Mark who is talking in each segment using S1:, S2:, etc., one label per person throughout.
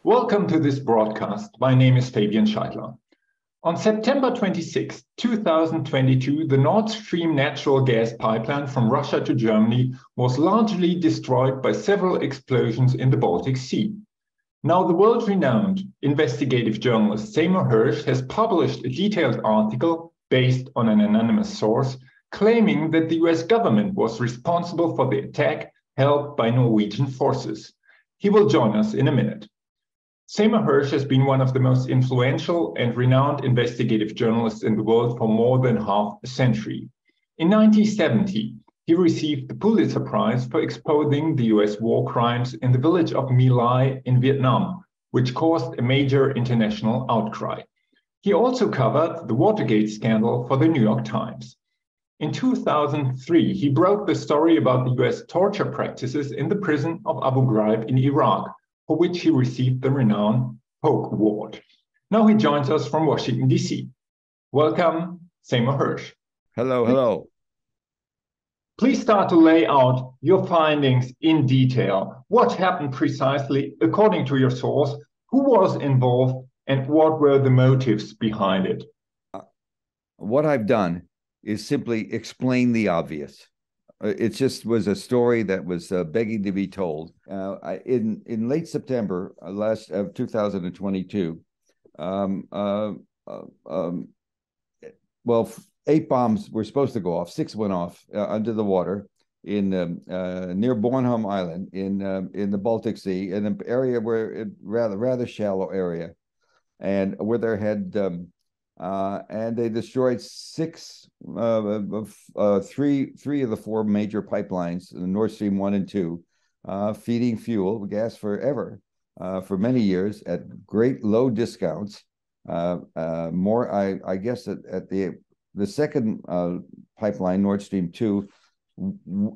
S1: Welcome to this broadcast. My name is Fabian Scheidler. On September 26, 2022, the Nord Stream natural gas pipeline from Russia to Germany was largely destroyed by several explosions in the Baltic Sea. Now, the world-renowned investigative journalist Seymour Hersh has published a detailed article based on an anonymous source claiming that the US government was responsible for the attack held by Norwegian forces. He will join us in a minute. Seymour Hersh has been one of the most influential and renowned investigative journalists in the world for more than half a century. In 1970, he received the Pulitzer Prize for exposing the US war crimes in the village of My Lai in Vietnam, which caused a major international outcry. He also covered the Watergate scandal for the New York Times. In 2003, he broke the story about the US torture practices in the prison of Abu Ghraib in Iraq, for which he received the renowned Polk Award. Now he joins us from Washington, D.C. Welcome, Seymour Hersh.
S2: Hello.
S1: Please start to lay out your findings in detail. What happened precisely, according to your source? Who was involved, and what were the motives behind it?
S2: What I've done is simply explain the obvious. It just was a story that was begging to be told. In late September of 2022, 8 bombs were supposed to go off. 6 went off under the water in near Bornholm Island in the Baltic Sea, in an area where rather shallow area, and where there had and they destroyed 3 of the 4 major pipelines, the Nord Stream 1 and 2, feeding gas for many years at great low discounts. I guess at the second pipeline, Nord Stream 2,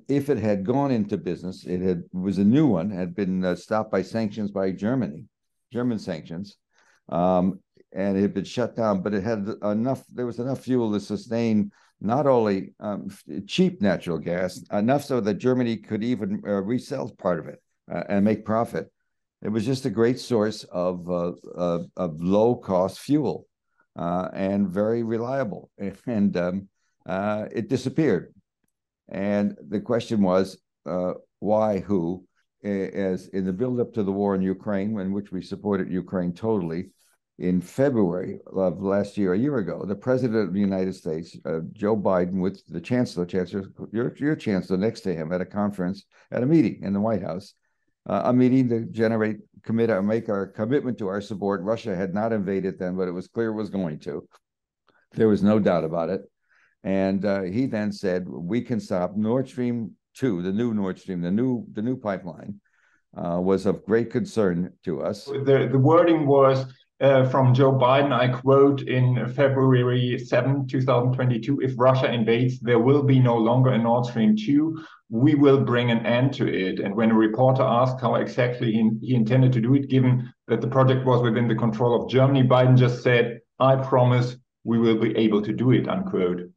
S2: if it had gone into business, was a new one, had been stopped by sanctions by German sanctions. And it had been shut down, but there was enough fuel to sustain not only cheap natural gas, enough so that Germany could even resell part of it and make profit. It was just a great source of low-cost fuel and very reliable. And it disappeared. And the question was, why, who? As in the build-up to the war in Ukraine, in which we supported Ukraine totally, in February of last year, a year ago, the President of the United States, Joe Biden, with the Chancellor, your Chancellor next to him at a meeting in the White House, a meeting to make our commitment to our support. Russia had not invaded then, but it was clear it was going to. There was no doubt about it. And he then said, we can stop Nord Stream 2, the new Nord Stream, the new pipeline, was of great concern to us.
S1: The wording was, from Joe Biden, I quote, in February 7, 2022, if Russia invades, there will be no longer a Nord Stream 2. We will bring an end to it. And when a reporter asked how exactly he intended to do it, given that the project was within the control of Germany, Biden just said, I promise we will be able to do it, unquote.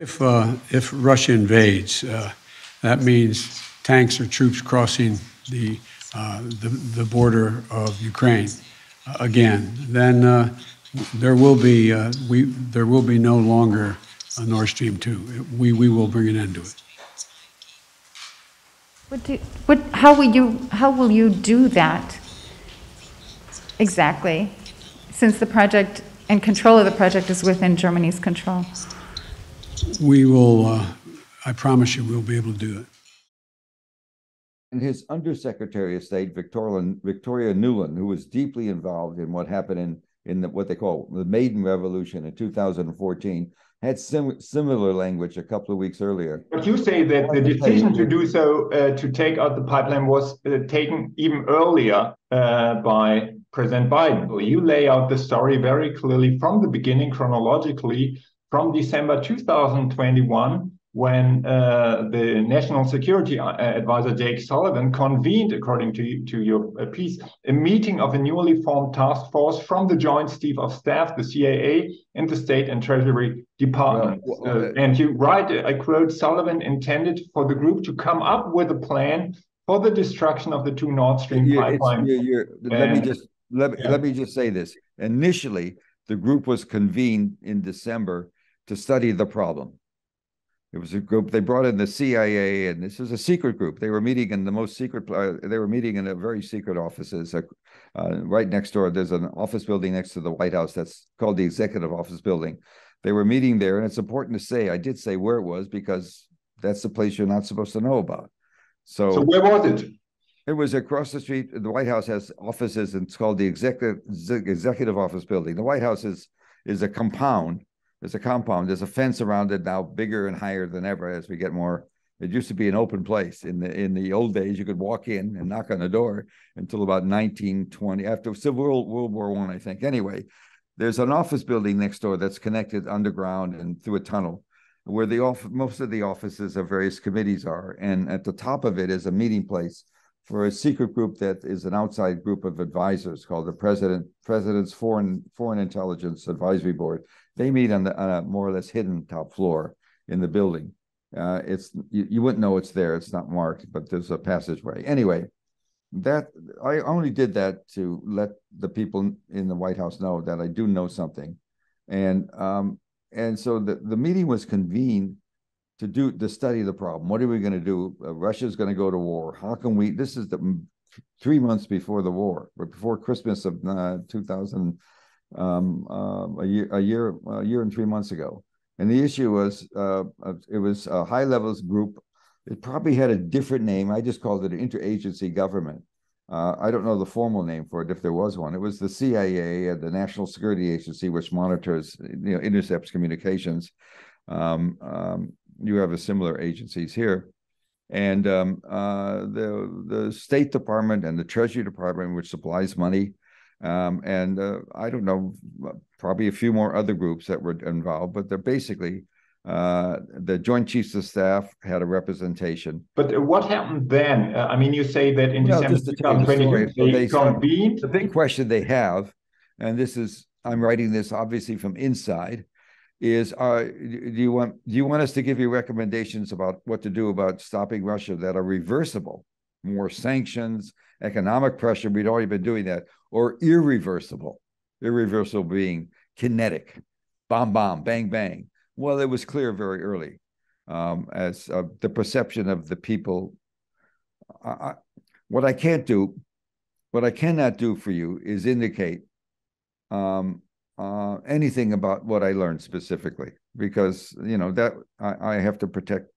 S3: If Russia invades, that means tanks or troops crossing the border of Ukraine. Again, then there will be no longer a Nord Stream 2. We will bring an end to it.
S4: How will you do that exactly? Since the project and control of the project is within Germany's control.
S3: We will. I promise you, we'll be able to do it.
S2: And his Undersecretary of State, Victoria Nuland, who was deeply involved in what happened in what they call the Maiden Revolution in 2014, had similar language a couple of weeks earlier.
S1: But you say that the decision to do so, to take out the pipeline, was taken even earlier by President Biden. Well, you lay out the story very clearly from the beginning, chronologically, from December 2021, when the National Security Advisor Jake Sullivan convened, according to your piece, a meeting of a newly formed task force from the Joint Chiefs of Staff, the CIA, and the State and Treasury Department. And you write, I quote, Sullivan intended for the group to come up with a plan for the destruction of the 2 Nord Stream pipelines.
S2: let me just say this. Initially, the group was convened in December to study the problem. It was a group, they brought in the CIA, and this was a secret group. They were meeting in the most secret, they were meeting in a very secret offices. Right next door, there's an office building next to the White House that's called the Executive Office Building. They were meeting there, and it's important to say, I did say where it was because that's the place you're not supposed to know about.
S1: So where was it?
S2: It was across the street. The White House has offices, and it's called the Executive Office Building. The White House is a compound. There's a compound. There's a fence around it now, bigger and higher than ever as we get more. It used to be an open place. In the old days, you could walk in and knock on the door until about 1920, after World War I, I think. Anyway, there's an office building next door that's connected underground and through a tunnel, where most of the offices of various committees are. And at the top of it is a meeting place for a secret group that is an outside group of advisors called the President's Foreign Intelligence Advisory Board. They meet on a more or less hidden top floor in the building. You wouldn't know it's there. It's not marked, but there's a passageway. Anyway, that I only did that to let the people in the White House know that I do know something, and so the meeting was convened to study the problem. What are we going to do? Russia's going to go to war. How can we? This is the 3 months before the war, or before Christmas of 2000. A year and 3 months ago, and the issue was it was a high levels group. It probably had a different name. I just called it an interagency government. I don't know the formal name for it, if there was one. It was the CIA and the National Security Agency, which monitors, intercepts communications. You have a similar agencies here, and the State Department and the Treasury Department, which supplies money. And I don't know, probably a few more other groups that were involved, but they're basically the Joint Chiefs of Staff had a representation.
S1: But what happened then? I mean, you say that in December 2022 they convened.
S2: The big question they have, and I'm writing this obviously from inside, is do you want us to give you recommendations about what to do about stopping Russia that are reversible? More sanctions, economic pressure, we'd already been doing that, or irreversible being kinetic, bomb, bang, bang. Well, it was clear very early as the perception of the people. What I cannot do for you is indicate anything about what I learned specifically, because that I have to protect.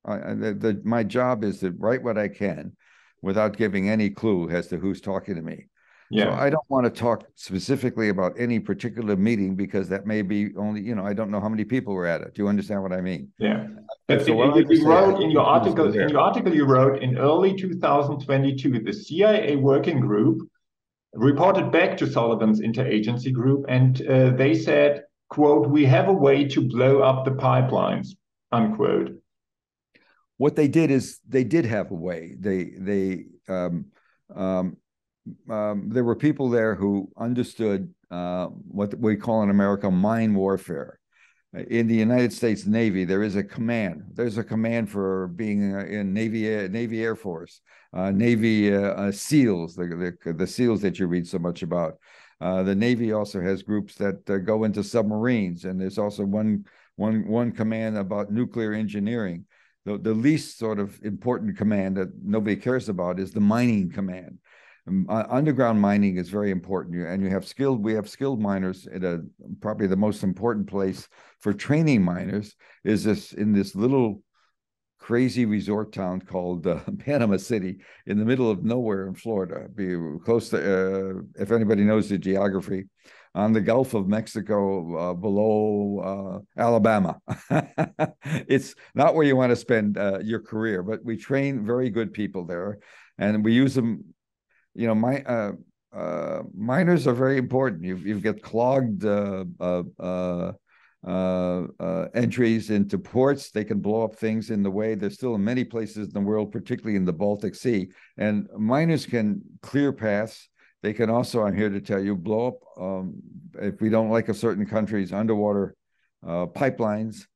S2: My job is to write what I can without giving any clue as to who's talking to me. Yeah. So I don't want to talk specifically about any particular meeting, because that may be only, I don't know how many people were at it. Do you understand what I mean?
S1: Yeah. But so you wrote in your article, you wrote in early 2022, the CIA working group reported back to Sullivan's interagency group, and they said, quote, "We have a way to blow up the pipelines," unquote.
S2: What they did is they did have a way. There were people there who understood what we call in America mine warfare. In the United States Navy, there is a command. There's a command for being in Navy Air Force, Navy SEALs, the SEALs that you read so much about. The Navy also has groups that go into submarines, and there's also one command about nuclear engineering. The least sort of important command that nobody cares about is the mining command. Underground mining is very important, and we have skilled miners at probably the most important place for training miners is in this little crazy resort town called Panama City, in the middle of nowhere in Florida. Be close to, if anybody knows the geography, on the Gulf of Mexico, below Alabama. It's not where you want to spend your career, but we train very good people there, and we use them. Miners are very important. You get clogged entries into ports. They can blow up things in the way. They're still in many places in the world, particularly in the Baltic Sea. And miners can clear paths. They can also, I'm here to tell you, blow up, if we don't like a certain country's underwater pipelines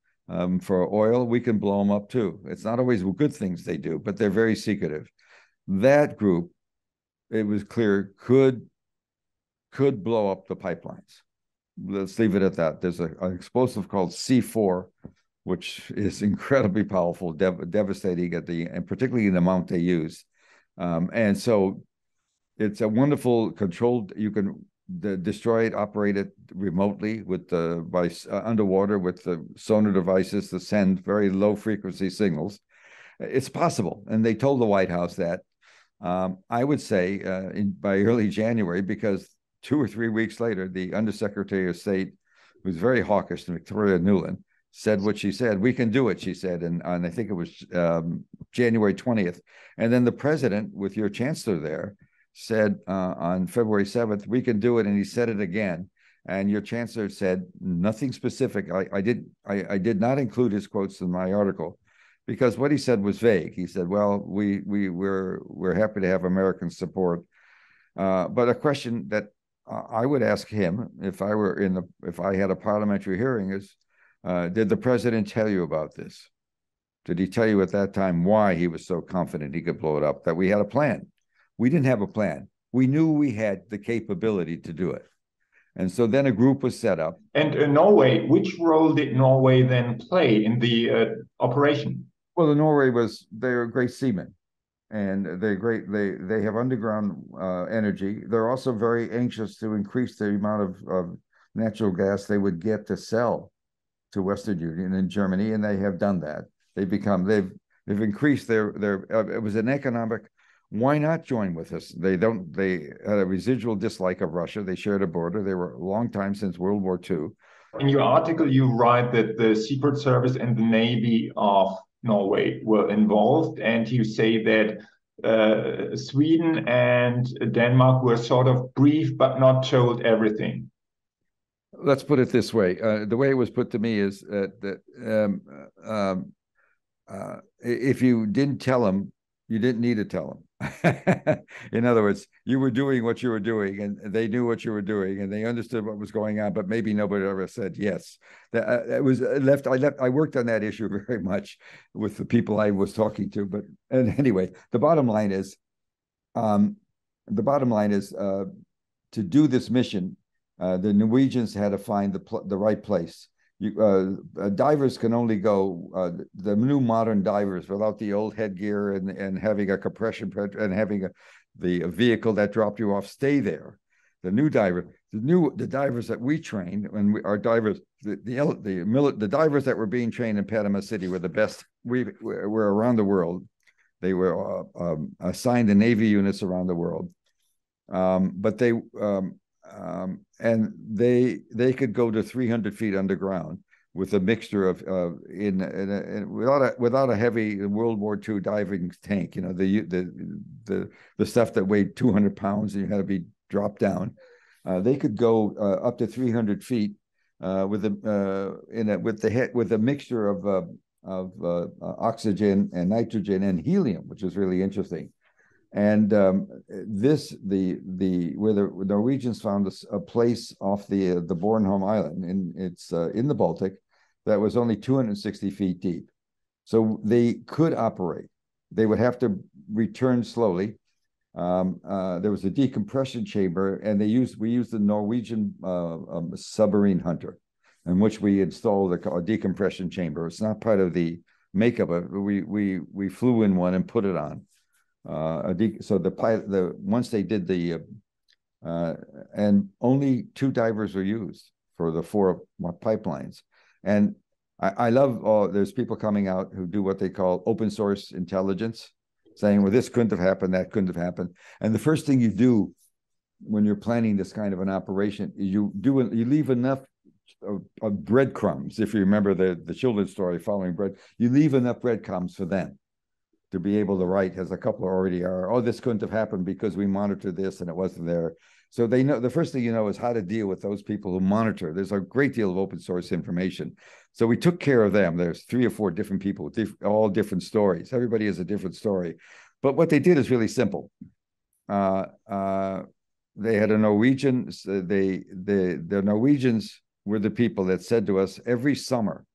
S2: for oil, we can blow them up too. It's not always good things they do, but they're very secretive. That group, it was clear, could could blow up the pipelines. Let's leave it at that. There's an explosive called C4, which is incredibly powerful, devastating and particularly in the amount they use. And so it's a wonderful controlled, you can destroy it, operate it remotely with by underwater with the sonar devices to send very low frequency signals. It's possible. And they told the White House that. I would say by early January, because 2 or 3 weeks later, the Undersecretary of State, who's very hawkish, Victoria Nuland, said what she said. We can do it, she said, and I think it was January 20th. And then the president, with your chancellor there, said on February 7th, we can do it, and he said it again. And your chancellor said nothing specific. I did not include his quotes in my article, because what he said was vague. He said, well, we're happy to have American support. But a question that I would ask him if I had a parliamentary hearing is, did the president tell you about this? Did he tell you at that time why he was so confident he could blow it up, that we had a plan? We didn't have a plan. We knew we had the capability to do it. And so then a group was set up.
S1: And Norway, which role did Norway then play in the operation?
S2: Well, they're great seamen, and they have underground energy. They're also very anxious to increase the amount of natural gas they would get to sell to Western Union and Germany, and they have done that. They've increased their it was an economic. Why not join with us? They had a residual dislike of Russia. They shared a border. They were a long time since World War II.
S1: In your article, you write that the Secret Service and the Navy of Norway were involved, and you say that Sweden and Denmark were sort of briefed but not told everything.
S2: Let's put it this way. The way it was put to me is that if you didn't tell them, you didn't need to tell them. In other words, you were doing what you were doing, and they knew what you were doing, and they understood what was going on, but maybe nobody ever said yes. It was left. I worked on that issue very much with the people I was talking to. And anyway, the bottom line is to do this mission, the Norwegians had to find the right place. Divers can only go, the new modern divers, without the old headgear and having a compression and having the vehicle that dropped you off, stay there. The divers that we trained, and our divers, the divers that were being trained in Panama City were the best. We were around the world. They were assigned to Navy units around the world, but they could go to 300 feet underground with a mixture of without a heavy World War II diving tank. You know, the stuff that weighed 200 pounds and you had to be dropped down. They could go up to 300 feet with a mixture of oxygen and nitrogen and helium, which is really interesting. And where the Norwegians found a place off the Bornholm Island, it's in the Baltic, that was only 260 feet deep. So they could operate. They would have to return slowly. There was a decompression chamber, and we used the Norwegian submarine Hunter, in which we installed a decompression chamber. It's not part of the makeup of it. We flew in one and put it on. So once they did and only 2 divers were used for the 4 pipelines. And I love, there's people coming out who do what they call open source intelligence, saying, well, this couldn't have happened, that couldn't have happened. And the first thing you do when you're planning this kind of an operation is you leave enough of breadcrumbs. If you remember the children's story, Following Bread, you leave enough breadcrumbs for them to be able to write, as a couple already are, oh, this couldn't have happened because we monitored this and it wasn't there. So they know, the first thing you know is how to deal with those people who monitor. There's a great deal of open source information. So we took care of them. There's 3 or 4 different people, all different stories. Everybody has a different story. But what they did is really simple. They had a Norwegian, the Norwegians were the people that said to us every summer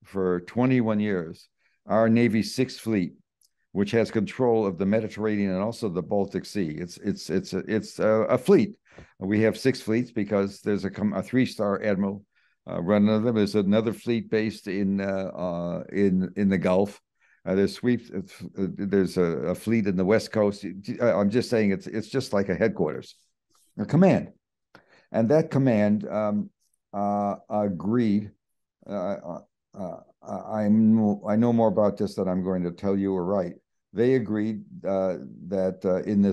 S2: for 21 years, our Navy's 6th Fleet, which has control of the Mediterranean and also the Baltic Sea. It's a fleet We have 6 fleets because there's a 3-star admiral running them. There's another fleet based in the Gulf. There's a fleet in the West Coast. I'm just saying it's just like a headquarters, a command, and that command agreed. I know more about this than I'm going to tell you or write. They agreed that in the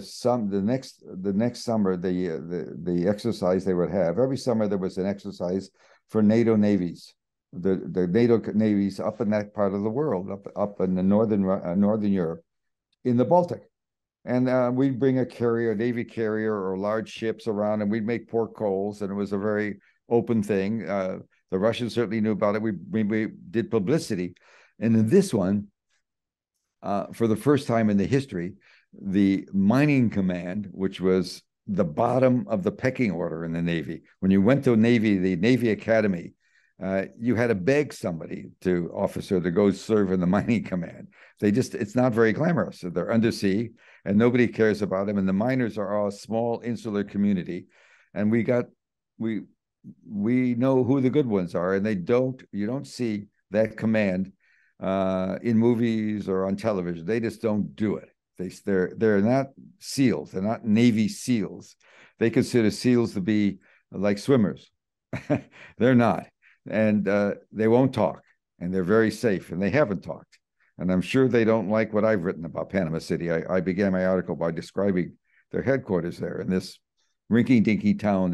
S2: next summer, the exercise they would have every summer, there was an exercise for NATO navies, the NATO navies up in that part of the world, up in the northern Europe, in the Baltic, and we'd bring a Navy carrier or large ships around, and we'd make port calls, and it was a very open thing. The Russians certainly knew about it. We did publicity, and in this one, for the first time in the history, the mining command, which was the bottom of the pecking order in the Navy. When you went to the Navy Academy, you had to beg somebody officer to go serve in the mining command. It's not very glamorous. They're undersea and nobody cares about them. And the miners are all a small insular community. And we know who the good ones are, and you don't see that command in movies or on television. They just don't do it. They're not SEALs. They're not Navy SEALs. They consider SEALs to be like swimmers. They're not, and they won't talk, and they're very safe, and they haven't talked. And I'm sure they don't like what I've written about Panama City. I began my article by describing their headquarters there in this rinky-dinky town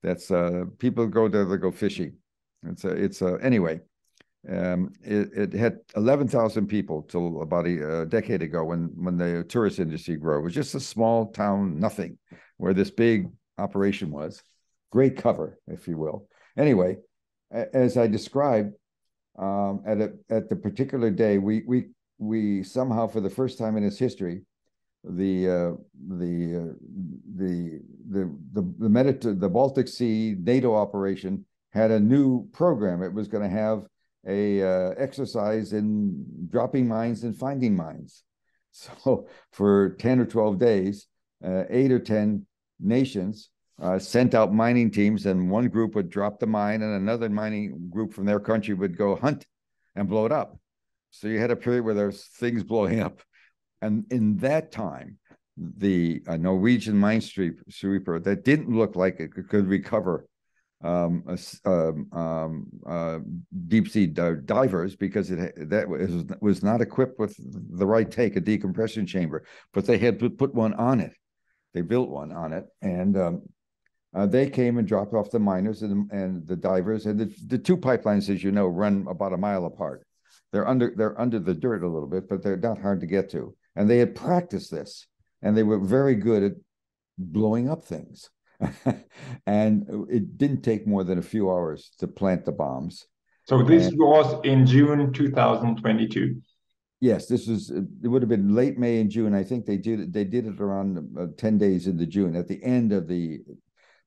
S2: that's people go there to go fishing. Anyway. It had 11,000 people till about a decade ago when the tourist industry grew. It was just a small town, nothing, where this big operation was. Great cover, if you will. Anyway, as I described, at the particular day, we somehow, for the first time in its history, the Baltic Sea NATO operation had a new program. It was going to have a exercise in dropping mines and finding mines. So for 10 or 12 days, 8 or 10 nations sent out mining teams, and one group would drop the mine and another mining group from their country would go hunt and blow it up. So you had a period where there's things blowing up. And in that time, the Norwegian minesweeper that didn't look like it could recover deep sea divers, because that was not equipped with the right take, a decompression chamber, but they had put one on it. They built one on it, and they came and dropped off the miners and the divers, and the 2 pipelines, as you know, run about a mile apart. They're under the dirt a little bit, but they're not hard to get to. And they had practiced this, and they were very good at blowing up things. And it didn't take more than a few hours to plant the bombs.
S1: So this was in June 2022.
S2: Yes, it would have been late May and June. I think they did it around 10 days into June, at the end of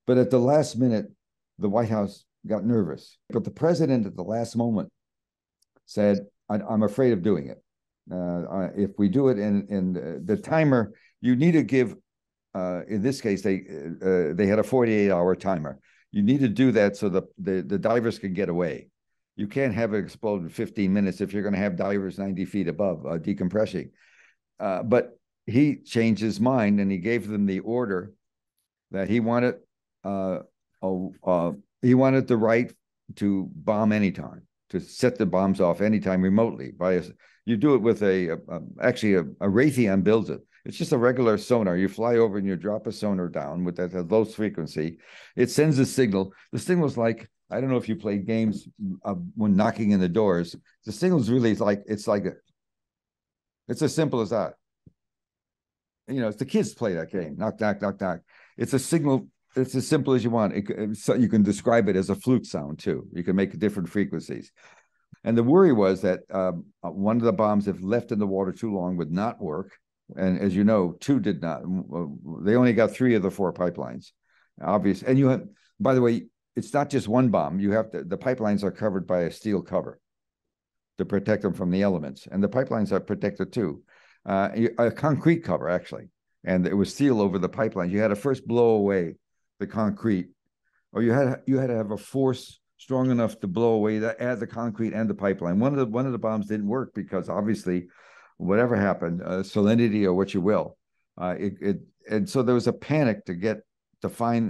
S2: but at the last minute, the White House got nervous. But the president at the last moment said, I'm afraid of doing it. If we do it in the timer, you need to give, in this case, they had a 48-hour timer. You need to do that so the divers can get away. You can't have it explode in 15 minutes if you're going to have divers 90 feet above decompressing. But he changed his mind, and he gave them the order that he wanted the right to bomb anytime, to set the bombs off anytime remotely. You do it with actually a Raytheon builds it. It's just a regular sonar. You fly over and you drop a sonar down with that low frequency. It sends a signal. The signal's like, I don't know if you play games when knocking in the doors. The signal's really it's as simple as that. It's the kids play that game. Knock, knock, knock, knock. It's a signal. It's as simple as you want. So you can describe it as a flute sound too. You can make different frequencies. And the worry was that one of the bombs, if left in the water too long, would not work. And as you know, 2 did not. They only got 3 of the 4 pipelines. Obvious. And you have, by the way, it's not just one bomb. The pipelines are covered by a steel cover to protect them from the elements. And the pipelines are protected too. A concrete cover, actually. And it was steel over the pipelines. You had to first blow away the concrete, or you had to have a force strong enough to blow away the concrete and the pipeline. One of the bombs didn't work because obviously, whatever happened, salinity or what you will, and so there was a panic to find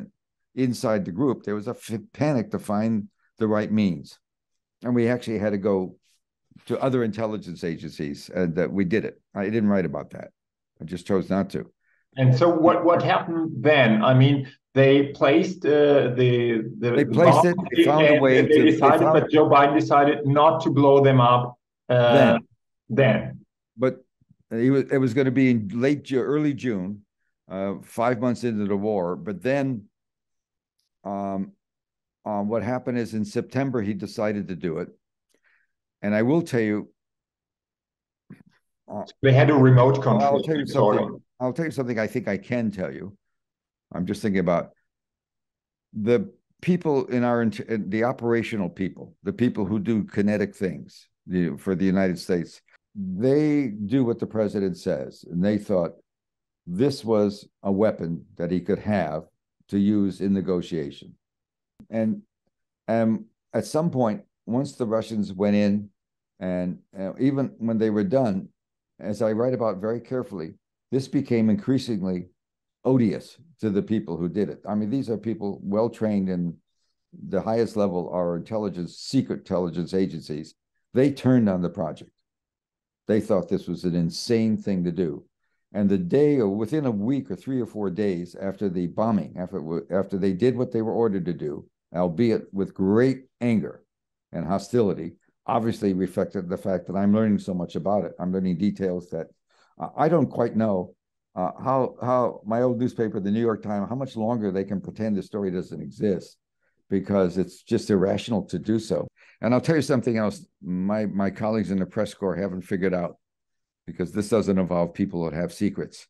S2: inside the group. There was a panic to find the right means, and we actually had to go to other intelligence agencies, and that we did it. I didn't write about that. I just chose not to.
S1: And so what happened then? I mean, they placed
S2: they placed it. They found a way.
S1: They decided, but Joe Biden decided not to blow them up then.
S2: But it was going to be in early June, 5 months into the war. But then, what happened is in September he decided to do it, and I will tell you.
S1: They had a remote control.
S2: I'll tell you something I think I can tell you. I'm just thinking about the people in the operational people, the people who do kinetic things for the United States. They do what the president says, and they thought this was a weapon that he could have to use in negotiation. And at some point, once the Russians went in, and even when they were done, as I write about very carefully, this became increasingly odious to the people who did it. I mean, these are people well trained in the highest level are secret intelligence agencies. They turned on the project. They thought this was an insane thing to do. And the day, or within a week or 3 or 4 days after the bombing, after they did what they were ordered to do, albeit with great anger and hostility, obviously reflected the fact that I'm learning so much about it. I'm learning details that I don't quite know how my old newspaper, the New York Times, how much longer they can pretend the story doesn't exist, because it's just irrational to do so. And I'll tell you something else my colleagues in the press corps haven't figured out, because this doesn't involve people that have secrets.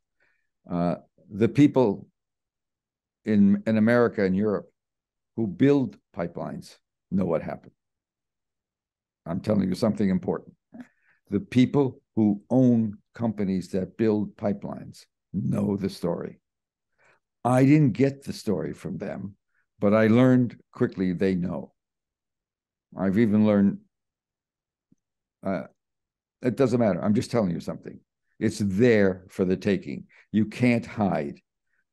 S2: The people in America and Europe who build pipelines know what happened. I'm telling you something important. The people who own companies that build pipelines know the story. I didn't get the story from them, but I learned quickly they know. I've even learned, it doesn't matter. I'm just telling you something. It's there for the taking. You can't hide.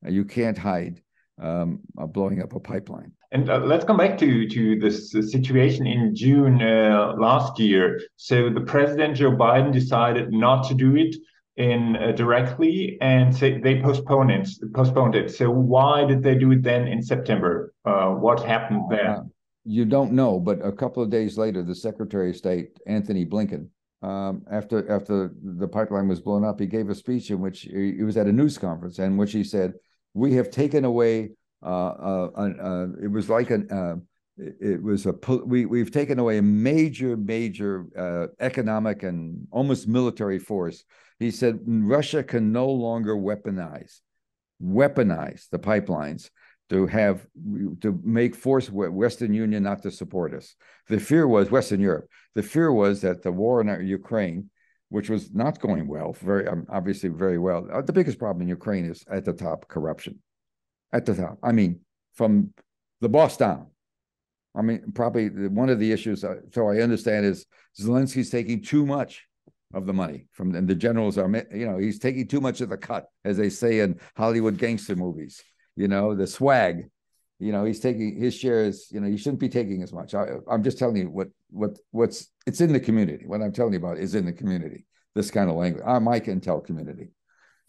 S2: You can't hide blowing up a pipeline.
S1: And let's come back to this situation in June last year. So the president, Joe Biden, decided not to do it directly, and they postponed it. So why did they do it then in September? What happened then?
S2: You don't know, but a couple of days later, the Secretary of State, Anthony Blinken, after the pipeline was blown up, he gave a speech in which he was at a news conference, in which he said, "We have taken away." We've taken away a major economic and almost military force. He said Russia can no longer weaponize the pipelines to make force Western Union not to support us. The fear was Western Europe. The fear was that the war in Ukraine, which was not going well, obviously very well. The biggest problem in Ukraine is at the top, corruption. At the top. I mean, from the boss down. I mean, probably one of the issues, so I understand, is Zelensky's taking too much of the money and the generals are, he's taking too much of the cut, as they say in Hollywood gangster movies. The swag. He's taking his shares. He shouldn't be taking as much. I'm just telling you what's it's in the community. What I'm telling you about is in the community. This kind of language, my intel community,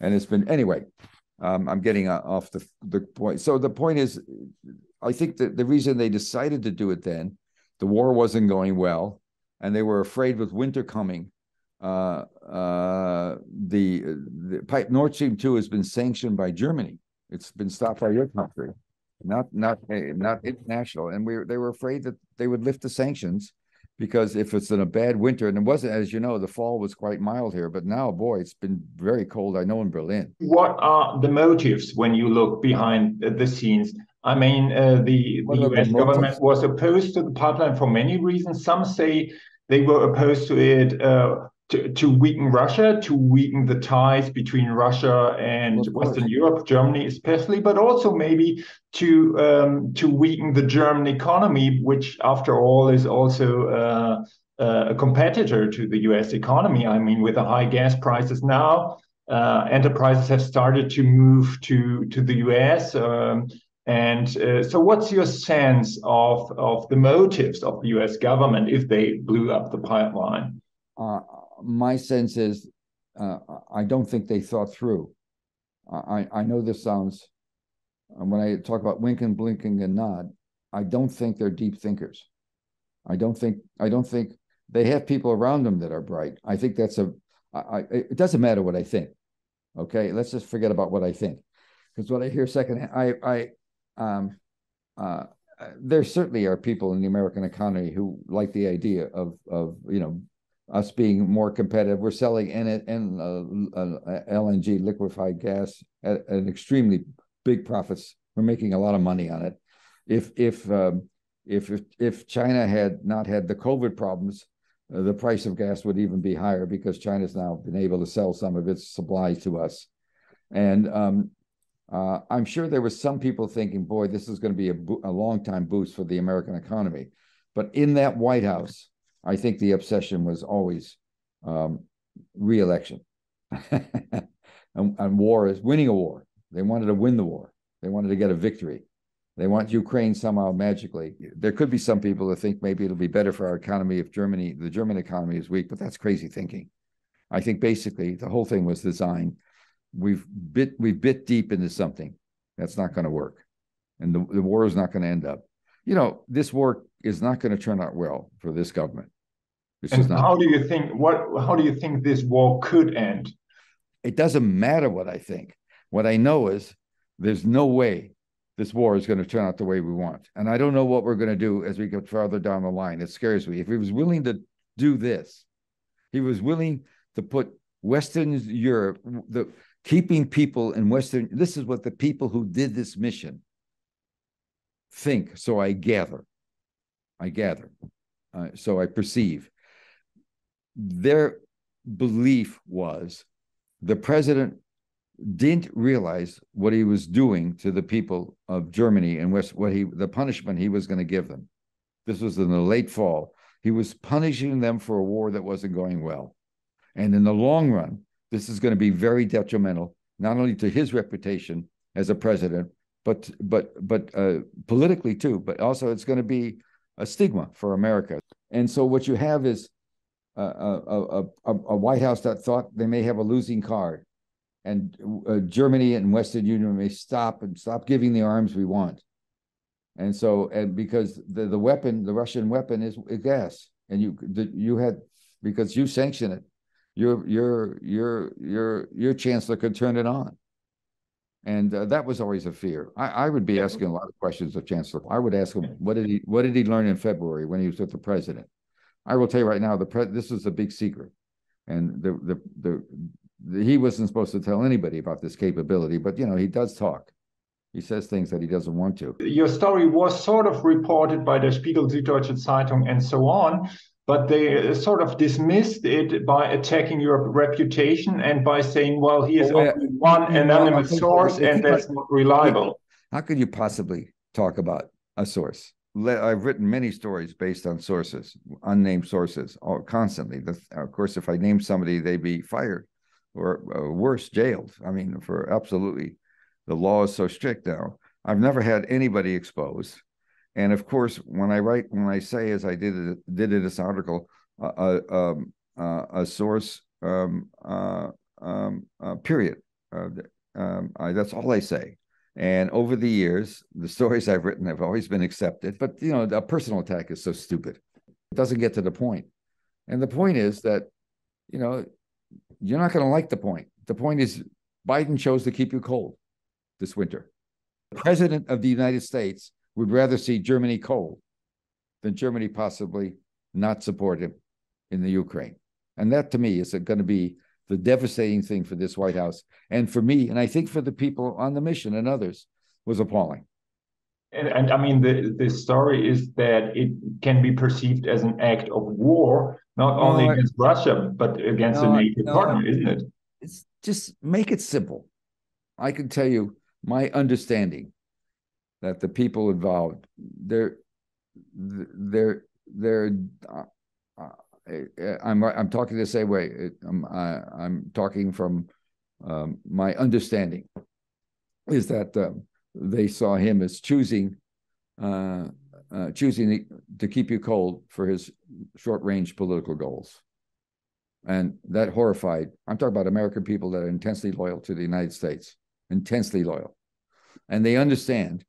S2: and it's been anyway. I'm getting off the point. So the point is, I think that the reason they decided to do it then, the war wasn't going well, and they were afraid with winter coming. The pipe Nord Stream 2 has been sanctioned by Germany. It's been stopped by your country, not international. And they were afraid that they would lift the sanctions, because if it's in a bad winter, and it wasn't, as you know, the fall was quite mild here, but now, boy, it's been very cold, I know, in Berlin.
S1: What are the motives when you look behind the scenes? I mean, the US government was opposed to the pipeline for many reasons. Some say they were opposed to it to weaken Russia, to weaken the ties between Russia and Western Europe, Germany especially, but also maybe to weaken the German economy, which after all is also a competitor to the US economy. I mean, with the high gas prices now, enterprises have started to move to the US. So what's your sense of the motives of the US government if they blew up the pipeline?
S2: My sense is I don't think they thought through. I know this sounds, when I talk about Blinken, and Nod, I don't think they're deep thinkers. I don't think they have people around them that are bright. I think that's it doesn't matter what I think. Okay, let's just forget about what I think, because what I hear secondhand, there certainly are people in the American economy who like the idea of us being more competitive. We're selling LNG, liquefied gas, at an extremely big profits. We're making a lot of money on it. If China had not had the COVID problems, the price of gas would even be higher, because China's now been able to sell some of its supplies to us. And I'm sure there was some people thinking, boy, this is going to be a long-time boost for the American economy. But in that White House, I think the obsession was always re-election. and war is winning a war. They wanted to win the war. They wanted to get a victory. They want Ukraine somehow magically. There could be some people that think maybe it'll be better for our economy if the German economy is weak, but that's crazy thinking. I think basically the whole thing was designed. We've bit deep into something that's not going to work, and the war is not going to end up. This war is not going to turn out well for this government.
S1: How do you think this war could end?
S2: It doesn't matter what I think. What I know is there's no way this war is going to turn out the way we want. And I don't know what we're going to do as we get farther down the line. It scares me. If he was willing to do this, he was willing to put Western Europe, keeping people in Western, this is what the people who did this mission think. So I gather, so I perceive. Their belief was the president didn't realize what he was doing to the people of Germany and the punishment he was going to give them. This was in the late fall. He was punishing them for a war that wasn't going well. And in the long run, this is going to be very detrimental, not only to his reputation as a president, but politically too, but also it's going to be a stigma for America. And so what you have is a White House that thought they may have a losing card, and Germany and Western Union may stop giving the arms we want. And so, because the Russian weapon is gas, and you had, because you sanction it, your chancellor could turn it on. And that was always a fear. I would be asking a lot of questions of Chancellor. I would ask him, what did he learn in February when he was with the president? I will tell you right now, this is a big secret, and he wasn't supposed to tell anybody about this capability. But he does talk. He says things that he doesn't want to.
S1: Your story was sort of reported by Der Spiegel, Süddeutsche Zeitung, and so on, but they sort of dismissed it by attacking your reputation and by saying, well, he is only one anonymous source, and that's not reliable.
S2: How could you possibly talk about a source? I've written many stories based on sources, unnamed sources, constantly. Of course, if I named somebody, they'd be fired or worse, jailed. I mean, for absolutely, the law is so strict now. I've never had anybody exposed. And of course, when I say, as I did in this article, a source, period. That's all I say. And over the years, the stories I've written have always been accepted. But, a personal attack is so stupid. It doesn't get to the point. And the point is that, you're not going to like the point. The point is Biden chose to keep you cold this winter. The president of the United States would rather see Germany cold than Germany possibly not support him in the Ukraine. And that, to me, is going to be the devastating thing for this White House. And for me, and I think for the people on the mission and others, was appalling.
S1: And I mean, the story is that it can be perceived as an act of war, not only against Russia, but against a NATO partner, isn't it?
S2: It's just make it simple. I can tell you my understanding that the people involved, I'm talking the same way. I'm talking from my understanding is that they saw him as choosing to keep you cold for his short-range political goals. And that horrified, I'm talking about American people that are intensely loyal to the United States, intensely loyal. And they understand,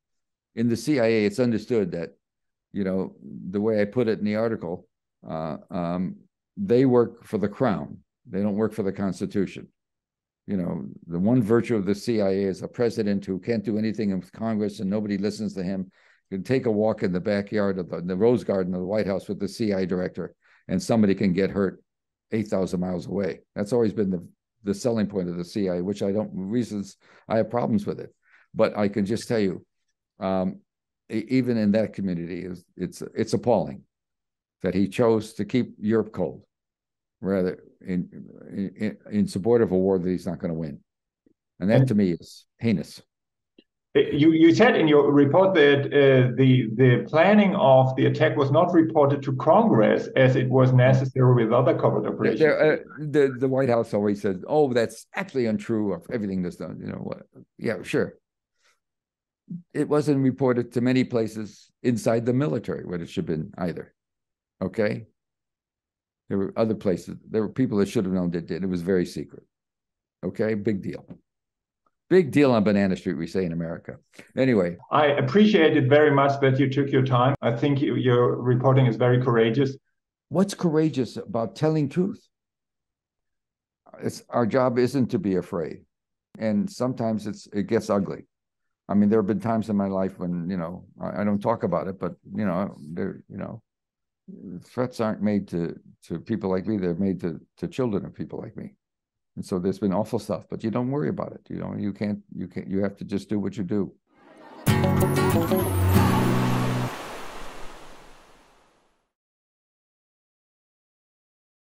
S2: in the CIA, it's understood that, you know, the way I put it in the article, they work for the crown. They don't work for the Constitution. You know, the one virtue of the CIA is a president who can't do anything with Congress and nobody listens to him. You can take a walk in the backyard of the Rose Garden of the White House with the CIA director and somebody can get hurt 8,000 miles away. That's always been the selling point of the CIA, which I have problems with it. But I can just tell you, even in that community, it's appalling that he chose to keep Europe cold, rather in support of a war that he's not going to win. And that to me is heinous.
S1: You said in your report that the planning of the attack was not reported to Congress as it was necessary with other covert operations.
S2: The White House always says, "Oh, that's actually untrue of everything that's done." You know what? Yeah, sure. It wasn't reported to many places inside the military what it should have been either. Okay. There were other places. There were people that should have known that did. It was very secret. Okay, big deal. Big deal on Banana Street, we say in America. Anyway.
S1: I appreciate it very much that you took your time. I think your reporting is very courageous.
S2: What's courageous about telling truth? Our job isn't to be afraid. And sometimes it gets ugly. I mean, there have been times in my life when, you know, I don't talk about it, but, you know, threats aren't made to people like me. They're made to children of people like me. And so there's been awful stuff, but you don't worry about it. You know, you have to just do what you do.